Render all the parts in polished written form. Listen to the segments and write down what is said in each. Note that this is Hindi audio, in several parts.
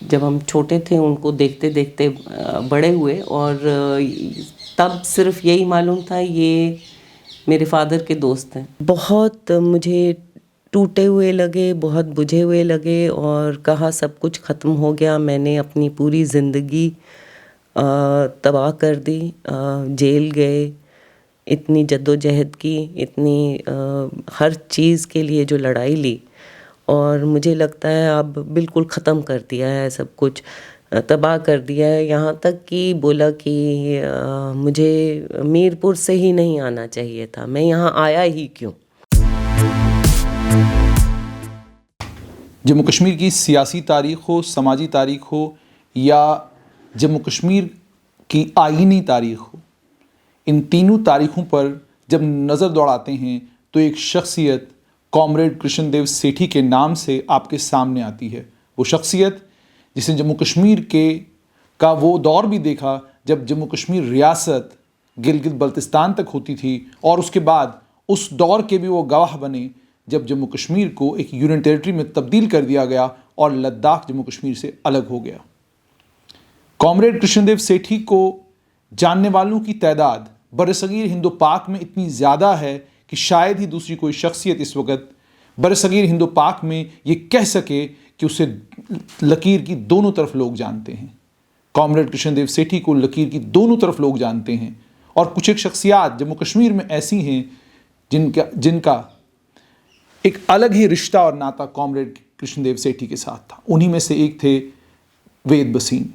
जब हम छोटे थे उनको देखते देखते बड़े हुए, और तब सिर्फ यही मालूम था ये मेरे फादर के दोस्त हैं। बहुत मुझे टूटे हुए लगे, बहुत बुझे हुए लगे, और कहा सब कुछ ख़त्म हो गया। मैंने अपनी पूरी ज़िंदगी तबाह कर दी। जेल गए, इतनी जद्दोजहद की, इतनी हर चीज़ के लिए जो लड़ाई ली, और मुझे लगता है अब बिल्कुल ख़त्म कर दिया है, सब कुछ तबाह कर दिया है। यहाँ तक कि बोला कि मुझे मीरपुर से ही नहीं आना चाहिए था, मैं यहाँ आया ही क्यों। जम्मू कश्मीर की सियासी तारीख़ हो, समाजी तारीख़ हो, या जम्मू कश्मीर की आईनी तारीख़ हो, इन तीनों तारीख़ों पर जब नज़र दौड़ाते हैं तो एक शख्सियत कॉमरेड कृष्णदेव सेठी के नाम से आपके सामने आती है। वो शख्सियत जिसे जम्मू कश्मीर का वो दौर भी देखा जब जम्मू कश्मीर रियासत गिलगित बल्तिस्तान तक होती थी, और उसके बाद उस दौर के भी वो गवाह बने जब जम्मू कश्मीर को एक यूनियन टेरिटरी में तब्दील कर दिया गया और लद्दाख जम्मू कश्मीर से अलग हो गया। कॉमरेड कृष्णदेव सेठी को जानने वालों की तादाद बरसगीर हिंदो पाक में इतनी ज़्यादा है कि शायद ही दूसरी कोई शख्सियत इस वक्त बरसगीर हिंदो पाक में ये कह सके कि उसे लकीर की दोनों तरफ लोग जानते हैं। कॉमरेड कृष्णदेव सेठी को लकीर की दोनों तरफ लोग जानते हैं, और कुछ एक शख्सियात जम्मू कश्मीर में ऐसी हैं जिनका एक अलग ही रिश्ता और नाता कॉमरेड कृष्णदेव सेठी के साथ था। उन्हीं में से एक थे वेद भसीन,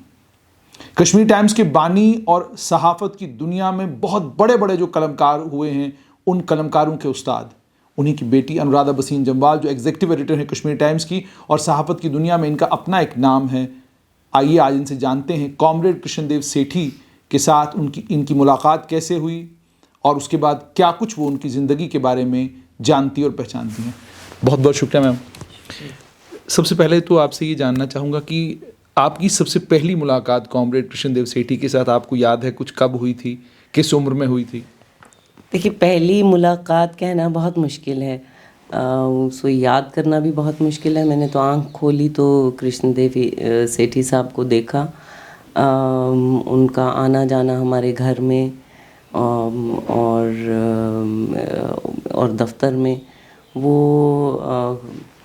कश्मीर टाइम्स के बानी और सहाफ़त की दुनिया में बहुत बड़े बड़े जो कलमकार हुए हैं, उन कलमकारों के उस्ताद। उन्हीं की बेटी अनुराधा भसीन जम्वाल जो एग्जीक्यूटिव एडिटर हैं कश्मीर टाइम्स की, और सहाफ़त की दुनिया में इनका अपना एक नाम है। आइए आज इनसे जानते हैं कॉमरेड कृष्णदेव सेठी के साथ इनकी मुलाकात कैसे हुई, और उसके बाद क्या कुछ वो उनकी ज़िंदगी के बारे में जानती और पहचानती हैं। बहुत बहुत शुक्रिया मैम। सबसे पहले तो आपसे ये जानना चाहूँगा कि आपकी सबसे पहली मुलाकात कॉमरेड कृष्णदेव सेठी के साथ आपको याद है कुछ, कब हुई थी, किस उम्र में हुई थी? देखिए, पहली मुलाकात कहना बहुत मुश्किल है, उसको याद करना भी बहुत मुश्किल है। मैंने तो आँख खोली तो कृष्णदेव सेठी साहब को देखा, उनका आना जाना हमारे घर में और दफ्तर में, वो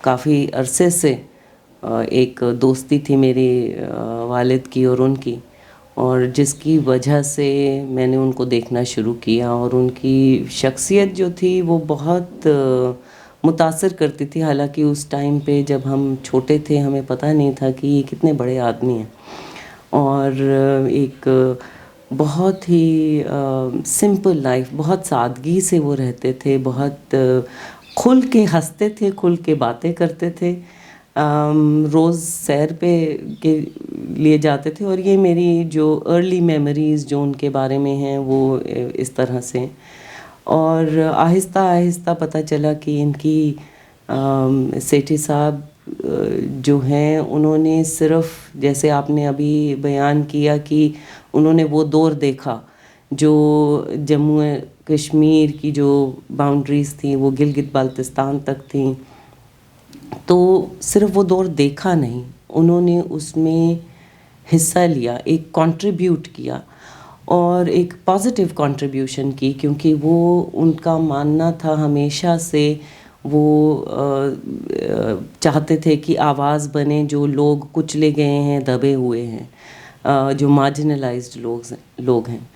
काफ़ी अरसे से एक दोस्ती थी मेरी वालिद की और उनकी, और जिसकी वजह से मैंने उनको देखना शुरू किया। और उनकी शख्सियत जो थी वो बहुत मुतासर करती थी। हालांकि उस टाइम पे जब हम छोटे थे हमें पता नहीं था कि ये कितने बड़े आदमी हैं, और एक बहुत ही सिंपल लाइफ, बहुत सादगी से वो रहते थे, बहुत खुल के हंसते थे, खुल के बातें करते थे, रोज़ सैर पे के लिए जाते थे। और ये मेरी जो अर्ली मेमोरीज़ जो उनके बारे में हैं वो इस तरह से। और आहिस्ता आहिस्ता पता चला कि इनकी सेठी साहब जो हैं उन्होंने सिर्फ, जैसे आपने अभी बयान किया कि उन्होंने वो दौर देखा जो जम्मू कश्मीर की जो बाउंड्रीज़ थी वो गिलगित बाल्तिस्तान तक थी, तो सिर्फ वो दौर देखा नहीं, उन्होंने उसमें हिस्सा लिया, एक कंट्रीब्यूट किया, और एक पॉजिटिव कंट्रीब्यूशन की। क्योंकि वो, उनका मानना था हमेशा से, वो चाहते थे कि आवाज़ बने जो लोग कुचले गए हैं, दबे हुए हैं, जो मार्जिनलाइज्ड लोग हैं,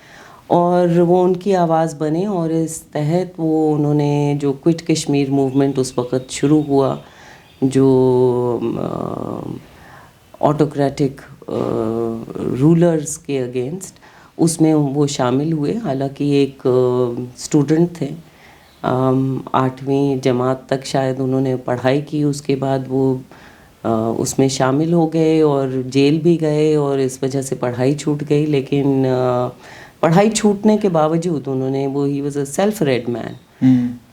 और वो उनकी आवाज़ बने। और इस तहत वो उन्होंने जो क्विट कश्मीर मूवमेंट उस वक़्त शुरू हुआ, जो ऑटोक्रेटिक रूलर्स के अगेंस्ट, उसमें वो शामिल हुए। हालांकि एक स्टूडेंट थे, 8वीं जमात तक शायद उन्होंने पढ़ाई की, उसके बाद वो उसमें शामिल हो गए और जेल भी गए, और इस वजह से पढ़ाई छूट गई। लेकिन पढ़ाई छूटने के बावजूद उन्होंने, वो he was a self red man,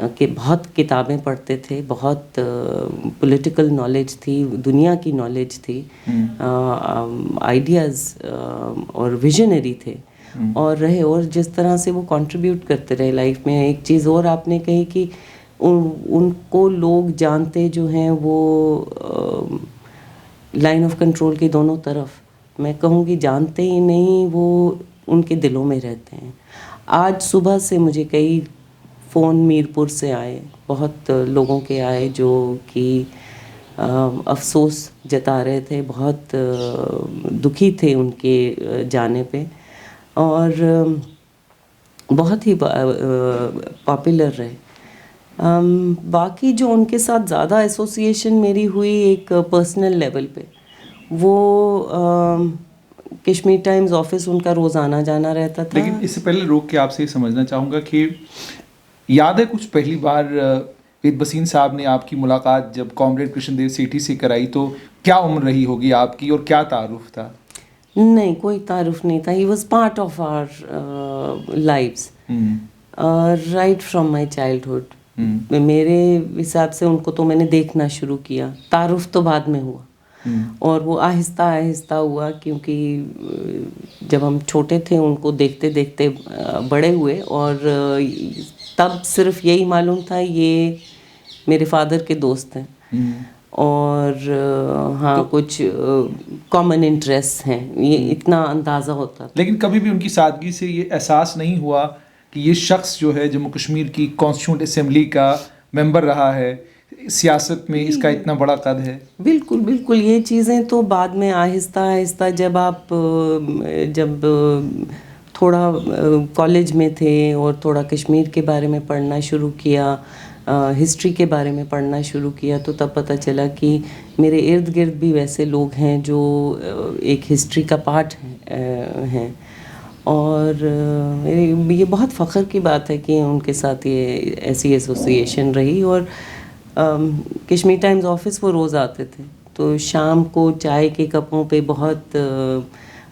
कि बहुत किताबें पढ़ते थे, बहुत पॉलिटिकल नॉलेज थी, दुनिया की नॉलेज थी, आइडियाज़ और विजनरी थे और रहे। और जिस तरह से वो कंट्रीब्यूट करते रहे लाइफ में। एक चीज़ और आपने कही कि उनको लोग जानते जो हैं वो लाइन ऑफ कंट्रोल की दोनों तरफ, मैं कहूँगी जानते ही नहीं, वो उनके दिलों में रहते हैं। आज सुबह से मुझे कई फ़ोन मीरपुर से आए, बहुत लोगों के आए जो कि अफ़सोस जता रहे थे, बहुत दुखी थे उनके जाने पे, और बहुत ही पॉपुलर रहे। बाकी जो उनके साथ ज़्यादा एसोसिएशन मेरी हुई एक पर्सनल लेवल पे, वो कश्मीर टाइम्स ऑफिस उनका रोज़ाना जाना रहता था। लेकिन इससे पहले रोक के आपसे ये समझना चाहूँगा कि याद है कुछ पहली बार वेद भसीन साहब ने आपकी मुलाकात जब कॉमरेड कृष्णदेव सेठी से कराई, तो क्या उम्र रही होगी आपकी और क्या तारुफ था? नहीं, कोई तारुफ नहीं था। He was part of our lives right from my childhood. मेरे हिसाब से उनको तो मैंने देखना शुरू किया, तारुफ तो बाद में हुआ, और वो आहिस्ता आहिस्ता हुआ, क्योंकि जब हम छोटे थे उनको देखते देखते बड़े हुए, और तब सिर्फ यही मालूम था ये मेरे फादर के दोस्त हैं, और हाँ कुछ कॉमन इंटरेस्ट हैं, ये इतना अंदाज़ा होता था। लेकिन कभी भी उनकी सादगी से ये एहसास नहीं हुआ कि ये शख्स जो है जम्मू कश्मीर की कॉन्स्टिट्यूंट असेंबली का मेंबर रहा है, सियासत में इसका इतना बड़ा कद है? बिल्कुल बिल्कुल, ये चीज़ें तो बाद में आहिस्ता आहिस्ता, जब आप जब थोड़ा कॉलेज में थे और थोड़ा कश्मीर के बारे में पढ़ना शुरू किया, हिस्ट्री के बारे में पढ़ना शुरू किया, तो तब पता चला कि मेरे इर्द गिर्द भी वैसे लोग हैं जो एक हिस्ट्री का पार्ट हैं, और ये बहुत फ़ख्र की बात है कि उनके साथ ये ऐसी एसोसिएशन रही। और कश्मीर टाइम्स ऑफिस वो रोज़ आते थे, तो शाम को चाय के कपों पे बहुत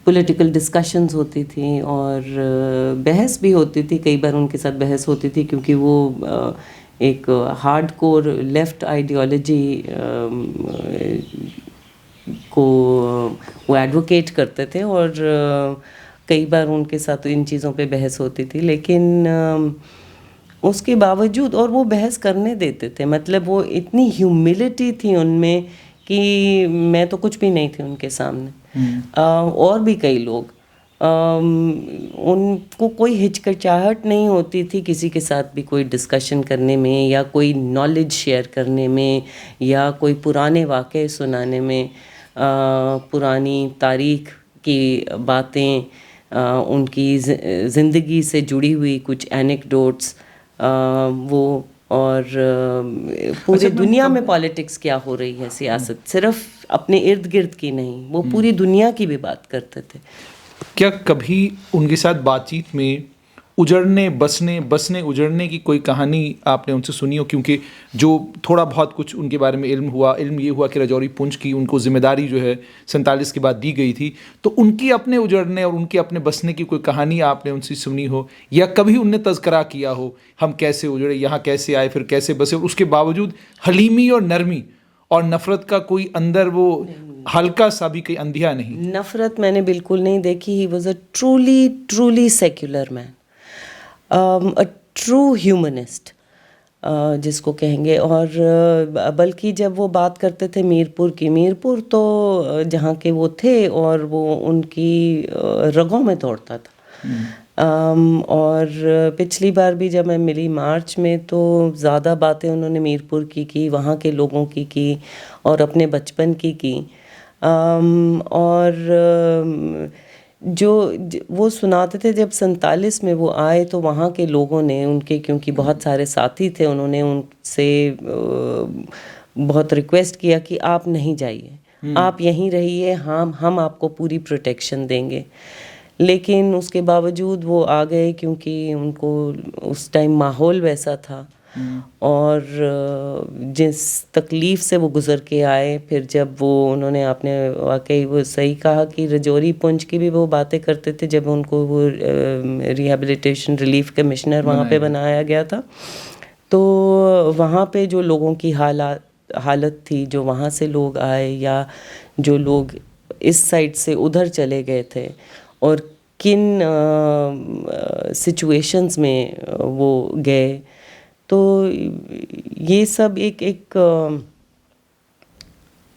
पॉलिटिकल डिस्कशंस होती थी, और बहस भी होती थी। कई बार उनके साथ बहस होती थी, क्योंकि वो एक हार्डकोर लेफ़्ट आइडियोलॉजी को वो एडवोकेट करते थे, और कई बार उनके साथ इन चीज़ों पे बहस होती थी। लेकिन उसके बावजूद, और वो बहस करने देते थे, मतलब वो इतनी ह्यूमिलिटी थी उनमें कि मैं तो कुछ भी नहीं थी उनके सामने। और भी कई लोग, उनको कोई हिचकिचाहट नहीं होती थी किसी के साथ भी कोई डिस्कशन करने में, या कोई नॉलेज शेयर करने में, या कोई पुराने वाक़े सुनाने में, पुरानी तारीख़ की बातें, उनकी ज़िंदगी से जुड़ी हुई कुछ एनेक्डोट्स, वो, और पूरी दुनिया में पॉलिटिक्स क्या हो रही है, सियासत सिर्फ अपने इर्द गिर्द की नहीं, वो पूरी दुनिया की भी बात करते थे। क्या कभी उनके साथ बातचीत में बसने उजड़ने की कोई कहानी आपने उनसे सुनी हो? क्योंकि जो थोड़ा बहुत कुछ उनके बारे में इल्म ये हुआ कि राजौरी पुंछ की उनको जिम्मेदारी जो है 47 के बाद दी गई थी, तो उनकी अपने उजड़ने और उनके अपने बसने की कोई कहानी आपने उनसे सुनी हो, या कभी उनने तज़किरा किया हो, हम कैसे उजड़े, यहाँ कैसे आए, फिर कैसे बसे, और उसके बावजूद हलीमी और नरमी और नफ़रत का कोई अंदर वो हल्का सा भी कोई अंधिया नहीं? नफ़रत मैंने बिल्कुल नहीं देखी। He was a truly secular man, a true humanist जिसको कहेंगे। और बल्कि जब वो बात करते थे मीरपुर तो जहाँ के वो थे, और वो उनकी रगों में दौड़ता था। और पिछली बार भी जब मैं मिली मार्च में, तो ज़्यादा बातें उन्होंने मीरपुर की, वहाँ के लोगों की, और अपने बचपन की। और जो वो सुनाते थे, जब 47 में वो आए तो वहाँ के लोगों ने उनके, क्योंकि बहुत सारे साथी थे, उन्होंने उनसे बहुत रिक्वेस्ट किया कि आप नहीं जाइए, आप यहीं रहिए, हम आपको पूरी प्रोटेक्शन देंगे। लेकिन उसके बावजूद वो आ गए, क्योंकि उनको उस टाइम माहौल वैसा था, और जिस तकलीफ़ से वो गुज़र के आए, फिर जब वो उन्होंने, आपने वाकई वो सही कहा कि राजौरी पुंछ की भी वो बातें करते थे, जब उनको वो रिहैबिलिटेशन रिलीफ कमिश्नर वहाँ पे बनाया गया था, तो वहाँ पे जो लोगों की हालत थी, जो वहाँ से लोग आए, या जो लोग इस साइड से उधर चले गए थे, और किन सिचुएशंस में वो गए, तो ये सब एक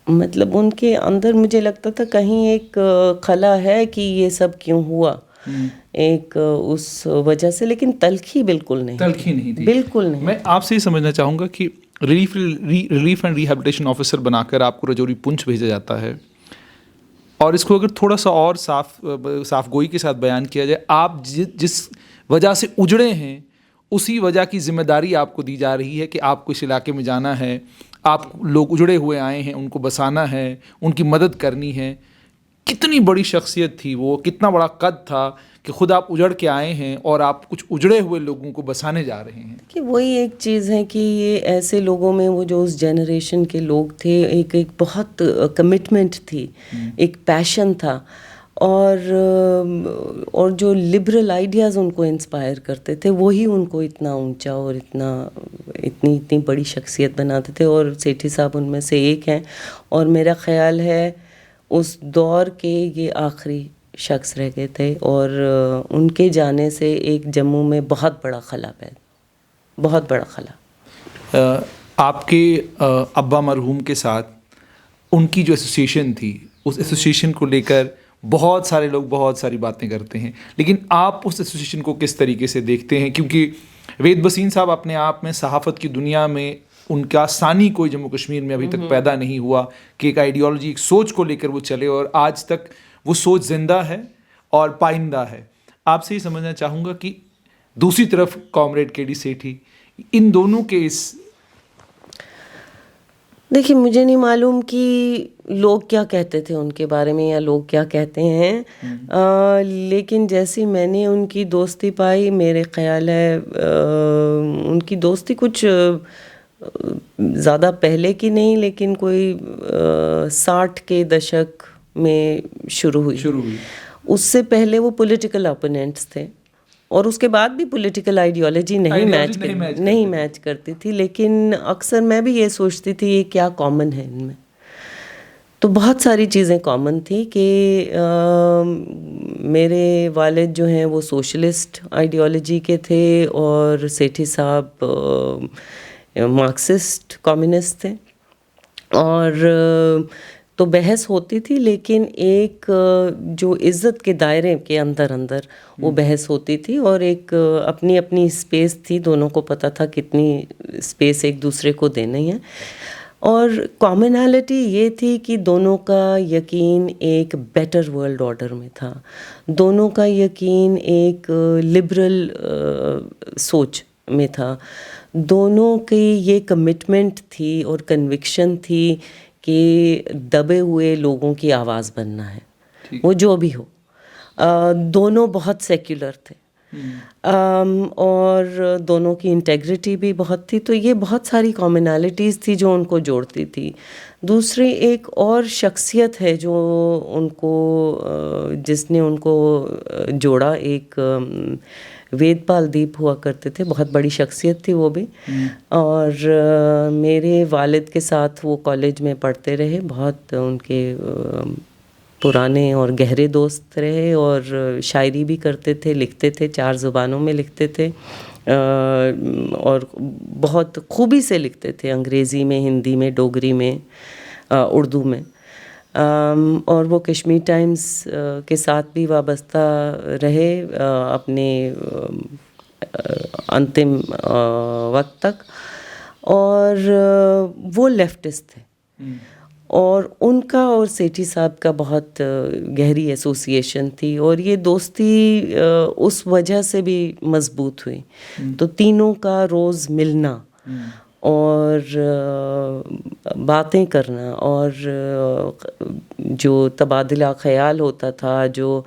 मतलब उनके अंदर मुझे लगता था कहीं एक खला है कि ये सब क्यों हुआ, एक उस वजह से, लेकिन तलखी बिल्कुल नहीं तलखी नहीं थी, बिल्कुल नहीं। मैं आपसे ये समझना चाहूँगा कि रिलीफ एंड रिहैबिलिटेशन ऑफिसर बनाकर आपको रजौरी पुंछ भेजा जाता है, और इसको अगर थोड़ा सा और साफ गोई के साथ बयान किया जाए, आप जिस वजह से उजड़े हैं उसी वजह की जिम्मेदारी आपको दी जा रही है कि आपको इस इलाके में जाना है, आप लोग उजड़े हुए आए हैं, उनको बसाना है, उनकी मदद करनी है। कितनी बड़ी शख्सियत थी वो, कितना बड़ा कद था कि खुद आप उजड़ के आए हैं और आप कुछ उजड़े हुए लोगों को बसाने जा रहे हैं। कि वही एक चीज़ है कि ये ऐसे लोगों में, वो जो उस जनरेशन के लोग थे, एक बहुत कमिटमेंट थी, एक पैशन था, और जो लिबरल आइडियाज़ उनको इंस्पायर करते थे, वही उनको इतना ऊंचा और इतनी इतनी बड़ी शख्सियत बनाते थे। और सेठी साहब उनमें से एक हैं, और मेरा ख्याल है उस दौर के ये आखिरी शख्स रह गए थे, और उनके जाने से एक जम्मू में बहुत बड़ा खला बहुत बड़ा खला। आपके अब्बा मरहूम के साथ उनकी जो एसोसिएशन थी, उस एसोसिएशन को लेकर बहुत सारे लोग बहुत सारी बातें करते हैं, लेकिन आप उस एसोसिएशन को किस तरीके से देखते हैं? क्योंकि वेद बसीन साहब अपने आप में सहाफ़त की दुनिया में, उनका सानी कोई जम्मू कश्मीर में अभी तक पैदा नहीं हुआ कि एक आइडियोलॉजी, एक सोच को लेकर वो चले, और आज तक वो सोच जिंदा है और पाइंदा है। आपसे ही समझना चाहूँगा कि दूसरी तरफ कॉमरेड केडी सेठी, इन दोनों के इस, देखिए, मुझे नहीं मालूम कि लोग क्या कहते थे उनके बारे में, या लोग क्या कहते हैं, लेकिन जैसी मैंने उनकी दोस्ती पाई, मेरे ख्याल है उनकी दोस्ती कुछ ज़्यादा पहले की नहीं, लेकिन कोई 60 के दशक में शुरू हुई। उससे पहले वो पॉलिटिकल ओपोनेंट्स थे, और उसके बाद भी पॉलिटिकल आइडियोलॉजी नहीं मैच करती थी, लेकिन अक्सर मैं भी ये सोचती थी ये क्या कॉमन है इनमें। तो बहुत सारी चीज़ें कॉमन थी कि मेरे वालिद जो हैं वो सोशलिस्ट आइडियोलॉजी के थे, और सेठी साहब मार्क्सिस्ट कम्युनिस्ट थे, और तो बहस होती थी, लेकिन एक जो इज़्ज़त के दायरे के अंदर वो बहस होती थी, और एक अपनी अपनी स्पेस थी, दोनों को पता था कितनी स्पेस एक दूसरे को देनी है। और कॉमनैलिटी ये थी कि दोनों का यकीन एक बेटर वर्ल्ड ऑर्डर में था, दोनों का यकीन एक लिबरल सोच में था, दोनों की ये कमिटमेंट थी और कन्विक्शन थी कि दबे हुए लोगों की आवाज़ बनना है, वो जो भी हो। दोनों बहुत सेक्युलर थे, और दोनों की इंटेग्रिटी भी बहुत थी, तो ये बहुत सारी कॉमनैलिटीज़ थी जो उनको जोड़ती थी। दूसरी एक और शख्सियत है जो उनको जिसने उनको जोड़ा, एक वेदपाल दीप हुआ करते थे, बहुत बड़ी शख्सियत थी वो भी, और मेरे वालिद के साथ वो कॉलेज में पढ़ते रहे, बहुत उनके पुराने और गहरे दोस्त रहे, और शायरी भी करते थे, लिखते थे, 4 ज़ुबानों में लिखते थे, और बहुत खूबी से लिखते थे, अंग्रेज़ी में, हिंदी में, डोगरी में, उर्दू में। और वो कश्मीर टाइम्स के साथ भी वाबस्ता रहे अपने अंतिम वक्त तक, और वो लेफ्टिस्ट थे, और उनका और सेठी साहब का बहुत गहरी एसोसिएशन थी, और ये दोस्ती उस वजह से भी मजबूत हुई। तो तीनों का रोज़ मिलना और बातें करना, और जो तबादला ख्याल होता था, जो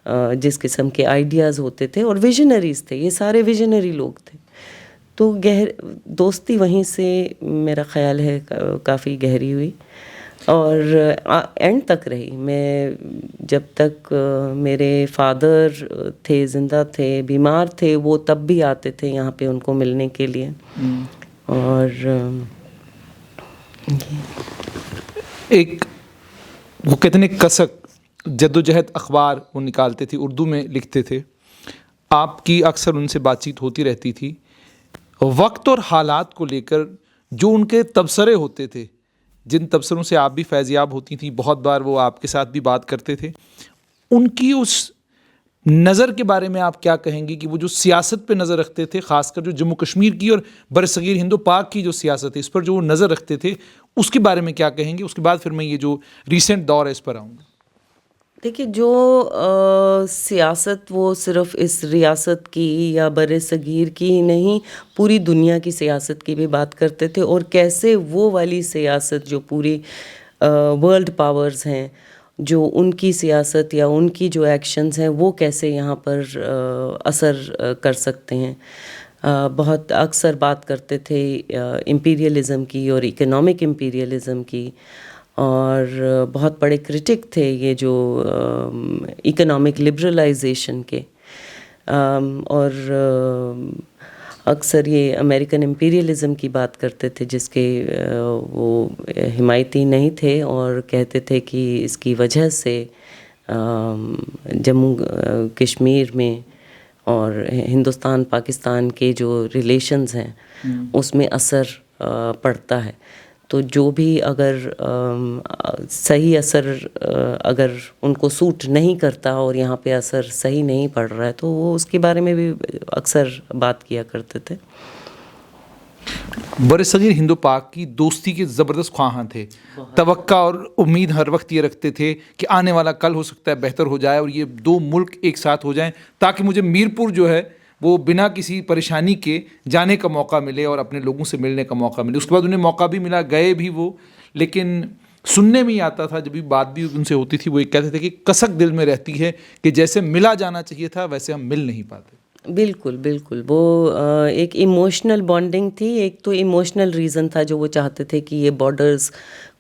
जिस किस्म के आइडियाज़ होते थे, और विजनरीज़ थे, ये सारे विजनरी लोग थे, तो दोस्ती वहीं से मेरा ख्याल है काफ़ी गहरी हुई, और एंड तक रही। मैं जब तक मेरे फादर थे, ज़िंदा थे, बीमार थे, वो तब भी आते थे यहाँ पे उनको मिलने के लिए। और एक वो कितने कसक जद्दोजहद अखबार वो निकालते थे, उर्दू में लिखते थे, आपकी अक्सर उनसे बातचीत होती रहती थी। वक्त और हालात को लेकर जो उनके तबसरे होते थे, जिन तबसरों से आप भी फैज़याब होती थी, बहुत बार वो आपके साथ भी बात करते थे, उनकी उस नज़र के बारे में आप क्या कहेंगी कि वो जो सियासत पे नज़र रखते थे, ख़ासकर जो जम्मू कश्मीर की और बरसगीर हिंदो पाक की जो सियासत है, इस पर जो वो नज़र रखते थे, उसके बारे में क्या कहेंगे? उसके बाद फिर मैं ये जो रिसेंट दौर है इस पर आऊँगा। देखिए, जो सियासत वो सिर्फ इस रियासत की या बरे सगीर की ही नहीं, पूरी दुनिया की सियासत की भी बात करते थे, और कैसे वो वाली सियासत जो पूरी वर्ल्ड पावर्स हैं, जो उनकी सियासत या उनकी जो एक्शंस हैं वो कैसे यहाँ पर असर कर सकते हैं। बहुत अक्सर बात करते थे इम्पीरियलिज़म की और इकोनॉमिक इम्पीरियलिज़म की, और बहुत बड़े क्रिटिक थे ये जो इकोनॉमिक लिबरलाइजेशन के, और अक्सर ये अमेरिकन इम्पीरियलिज़म की बात करते थे, जिसके वो हिमायती नहीं थे, और कहते थे कि इसकी वजह से जम्मू कश्मीर में और हिंदुस्तान पाकिस्तान के जो रिलेशंस हैं उसमें असर पड़ता है। तो जो भी अगर सही असर अगर उनको सूट नहीं करता और यहाँ पे असर सही नहीं पड़ रहा है, तो वो उसके बारे में भी अक्सर बात किया करते थे। बरसगीर हिंदो पाक की दोस्ती के ज़बरदस्त ख्वाहां थे, तवक्का और उम्मीद हर वक्त ये रखते थे कि आने वाला कल हो सकता है बेहतर हो जाए और ये दो मुल्क एक साथ हो जाएं, ताकि मुझे मीरपुर जो है वो बिना किसी परेशानी के जाने का मौका मिले और अपने लोगों से मिलने का मौका मिले। उसके बाद उन्हें मौका भी मिला, गए भी वो, लेकिन सुनने में ही आता था, जब भी बात भी उनसे होती थी, वो एक कहते थे कि कसक दिल में रहती है कि जैसे मिला जाना चाहिए था वैसे हम मिल नहीं पाते। बिल्कुल, बिल्कुल। वो एक इमोशनल बॉन्डिंग थी। एक तो इमोशनल रीज़न था जो वो चाहते थे कि ये बॉर्डर्स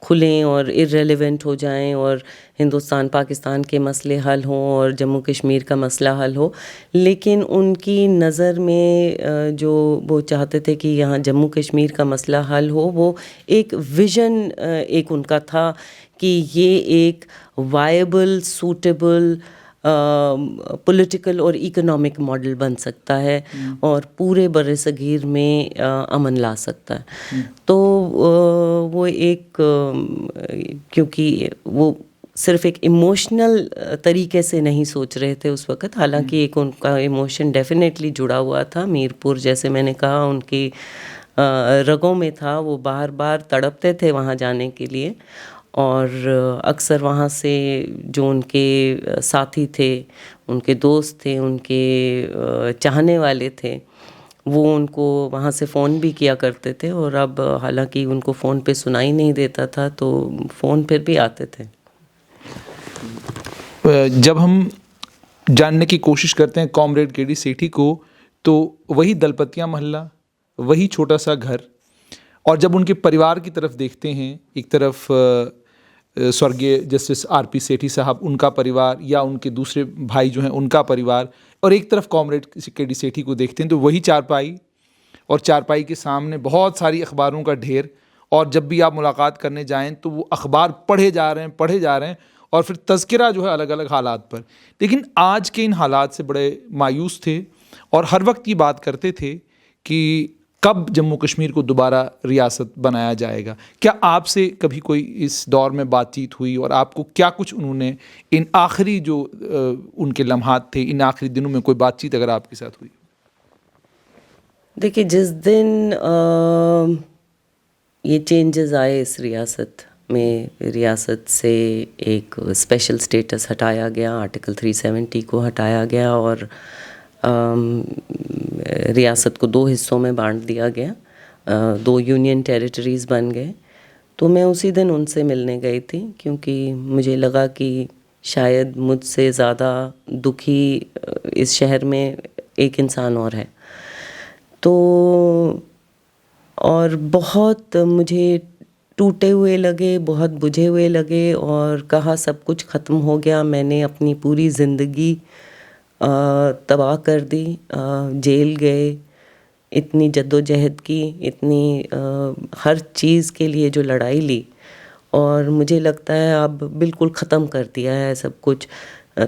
खुलें और इर्रेलेवेंट हो जाएं और हिंदुस्तान पाकिस्तान के मसले हल हों और जम्मू कश्मीर का मसला हल हो। लेकिन उनकी नज़र में जो वो चाहते थे कि यहाँ जम्मू कश्मीर का मसला हल हो, वो एक विज़न एक उनका था कि ये एक वायबल, सूटेबल पॉलिटिकल और इकोनॉमिक मॉडल बन सकता है और पूरे बरसगीर में अमन ला सकता है। तो वो एक क्योंकि वो सिर्फ एक इमोशनल तरीके से नहीं सोच रहे थे उस वक़्त, हालांकि एक उनका इमोशन डेफिनेटली जुड़ा हुआ था। मीरपुर, जैसे मैंने कहा, उनकी रगों में था। वो बार बार तड़पते थे वहाँ जाने के लिए, और अक्सर वहाँ से जो उनके साथी थे, उनके दोस्त थे, उनके चाहने वाले थे, वो उनको वहाँ से फ़ोन भी किया करते थे। और अब हालांकि उनको फ़ोन पे सुनाई नहीं देता था, तो फ़ोन पर भी आते थे। जब हम जानने की कोशिश करते हैं कॉमरेड केडी सेठी को, तो वही दलपतिया मोहल्ला, वही छोटा सा घर, और जब उनके परिवार की तरफ देखते हैं, एक तरफ स्वर्गीय जस्टिस आरपी सेठी साहब, उनका परिवार, या उनके दूसरे भाई जो हैं उनका परिवार, और एक तरफ कॉमरेड केडी सेठी को देखते हैं, तो वही चारपाई, और चारपाई के सामने बहुत सारी अखबारों का ढेर, और जब भी आप मुलाकात करने जाएं तो वो अखबार पढ़े जा रहे हैं, और फिर तज़किरा जो है अलग अलग हालात पर। लेकिन आज के इन हालात से बड़े मायूस थे और हर वक्त ये बात करते थे कि कब जम्मू कश्मीर को दोबारा रियासत बनाया जाएगा। क्या आपसे कभी कोई इस दौर में बातचीत हुई, और आपको क्या कुछ उन्होंने इन आखिरी जो उनके लम्हात थे, इन आखिरी दिनों में कोई बातचीत अगर आपके साथ हुई? देखिए, जिस दिन ये चेंजेस आए इस रियासत में, रियासत से एक स्पेशल स्टेटस हटाया गया, आर्टिकल 370 को हटाया गया, और रियासत को दो हिस्सों में बांट दिया गया, दो यूनियन टेरिटरीज़ बन गए। तो मैं उसी दिन उनसे मिलने गई थी, क्योंकि मुझे लगा कि शायद मुझसे ज़्यादा दुखी इस शहर में एक इंसान और है। तो और बहुत मुझे टूटे हुए लगे, बहुत बुझे हुए लगे, और कहा सब कुछ ख़त्म हो गया। मैंने अपनी पूरी ज़िंदगी तबाह कर दी, जेल गए, इतनी जद्दोजहद की, इतनी हर चीज़ के लिए जो लड़ाई ली, और मुझे लगता है अब बिल्कुल ख़त्म कर दिया है, सब कुछ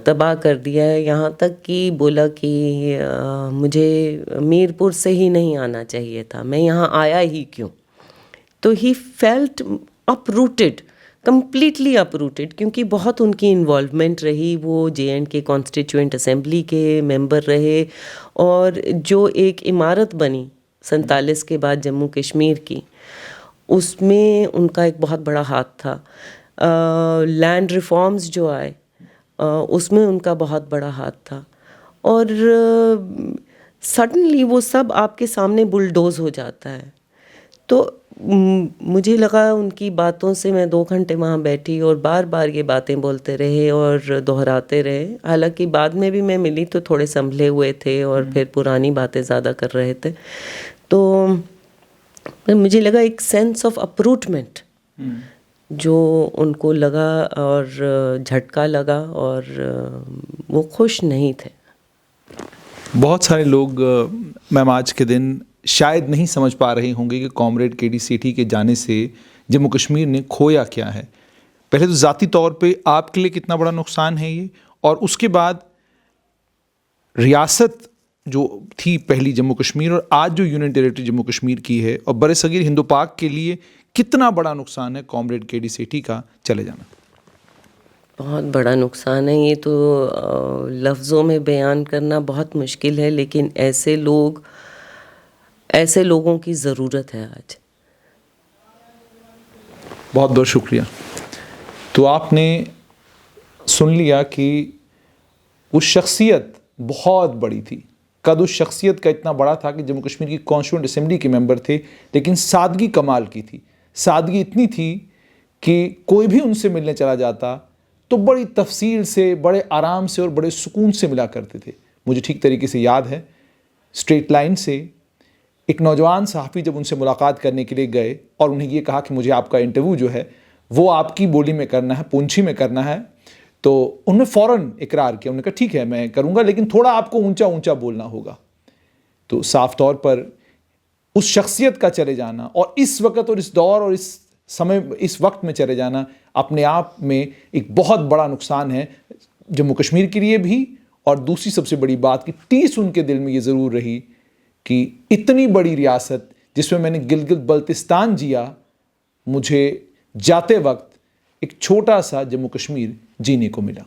तबाह कर दिया है। यहाँ तक कि बोला कि मुझे मीरपुर से ही नहीं आना चाहिए था, मैं यहाँ आया ही क्यों। तो he felt uprooted, completely uprooted, क्योंकि बहुत उनकी इन्वॉल्वमेंट रही। वो JNK कॉन्स्टिट्यूएंट असेंबली के मेंबर रहे, और जो एक इमारत बनी 47 के बाद जम्मू कश्मीर की, उसमें उनका एक बहुत बड़ा हाथ था। लैंड रिफॉर्म्स जो आए, उसमें उनका बहुत बड़ा हाथ था। और सडनली वो सब आपके सामने बुलडोज हो जाता है। तो मुझे लगा उनकी बातों से, मैं 2 घंटे वहाँ बैठी और बार बार ये बातें बोलते रहे और दोहराते रहे। हालांकि बाद में भी मैं मिली तो थोड़े संभले हुए थे और फिर पुरानी बातें ज़्यादा कर रहे थे। तो मुझे लगा एक सेंस ऑफ अपरूटमेंट जो उनको लगा, और झटका लगा, और वो खुश नहीं थे। बहुत सारे लोग मैम आज के दिन शायद नहीं समझ पा रहे होंगे कि कॉमरेड KD सेठी के जाने से जम्मू कश्मीर ने खोया क्या है। पहले तो ज़ाती तौर पे आपके लिए कितना बड़ा नुकसान है ये, और उसके बाद रियासत जो थी पहली जम्मू कश्मीर और आज जो यूनियन टेरिटरी जम्मू कश्मीर की है, और बरसगीर हिंदू पाक के लिए कितना बड़ा नुकसान है कॉमरेड KD सेठी का चले जाना। बहुत बड़ा नुकसान है ये तो लफ्ज़ों में बयान करना बहुत मुश्किल है, लेकिन ऐसे लोगों की ज़रूरत है आज। बहुत बहुत शुक्रिया। तो आपने सुन लिया कि वो शख्सियत बहुत बड़ी थी। कद उस शख्सियत का इतना बड़ा था कि जम्मू कश्मीर की कॉन्स्टिट्यूएंट असेंबली के मेंबर थे, लेकिन सादगी कमाल की थी। सादगी इतनी थी कि कोई भी उनसे मिलने चला जाता तो बड़ी तफसील से, बड़े आराम से और बड़े सुकून से मिला करते थे। मुझे ठीक तरीके से याद है, स्ट्रेट लाइन से एक नौजवान सहाफ़ी जब उनसे मुलाकात करने के लिए गए और उन्हें ये कहा कि मुझे आपका इंटरव्यू जो है वो आपकी बोली में करना है, पुंछी में करना है, तो उन्होंने फ़ौरन इकरार किया। उन्होंने कहा ठीक है मैं करूँगा, लेकिन थोड़ा आपको ऊंचा ऊंचा बोलना होगा। तो साफ तौर पर उस शख्सियत का चले जाना, और इस वक्त और इस दौर और इस समय, इस वक्त में चले जाना अपने आप में एक बहुत बड़ा नुकसान है जम्मू कश्मीर के लिए भी। और दूसरी सबसे बड़ी बात कि टीस उनके दिल में ये ज़रूर रही कि इतनी बड़ी रियासत जिसमें मैंने गिलगित बल्तिस्तान जिया, मुझे जाते वक्त एक छोटा सा जम्मू कश्मीर जीने को मिला।